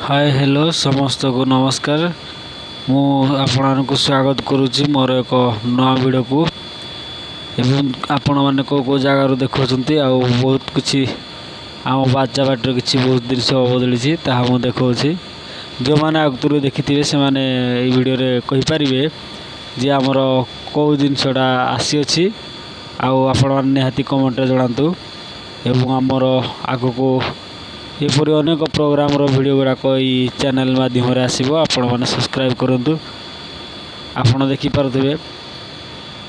Hi hello समस्त को नमस्कार। मु आपको स्वागत करुच्ची मोर एक नया वीडियो को एवं आपण मैंने को जगार देखुं बहुत किसी आम बाजा बाटर किसी बहुत दृश्य बदली मुझे देखा जो मैंने आगुरी देखी थे से मैंने वीडियो कहींपारे जे आमर कौ जिनसा आसी अच्छी आपण मैंने निहाती कमेंट जनातु एवं आमर आग को एपरी अनेक प्रोग्राम वीडियो गुड़ाक चैनल माध्यम आसो आपण मैंने सब्सक्राइब करूँ आपण देखिपे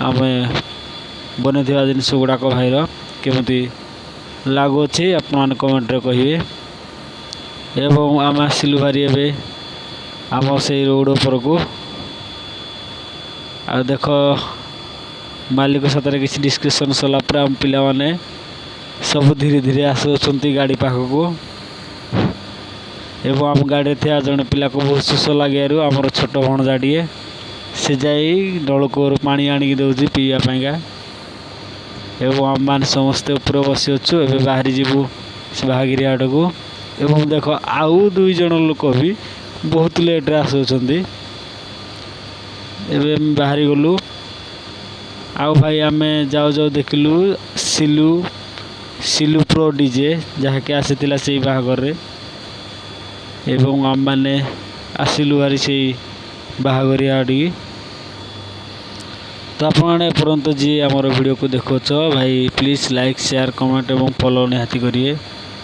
आम बन जिनस गुड़ाक भाईर केमती लगुच आप कमेंट कहे एवं आम आसलु भारी आम से रोड उपर को आ देख मालिक साथ किसी डिस्कसन सलापर आम पिला माने सब धीरे धीरे आसुँच गाड़ी पाखक एवं आम गाड़ी थे जड़े पिला को बहुत शोष लगे आमर छोट भणजाड़े से जाई नलकूर पानी आनिक दौर पीवाईका एवं आम मान समस्ते ऊपर बसी अच्छु ए बाहरी जीवु से बाहागिरी आड़ को एवं देख आउ दुई जन लोक भी बहुत लेट्रे आसुँच एवं बाहरी गलु आउ भाई आम जाऊ जाऊ देखिलु सिलु प्रो डीजे जहाँकि आसी से बाहागर एवं आम मैंने आसलु भारी से बाहागर आड़ी तो आपपर्यंत जी आमर वीडियो को देखो भाई प्लीज लाइक शेयर कमेंट और फॉलो निहाती करिए।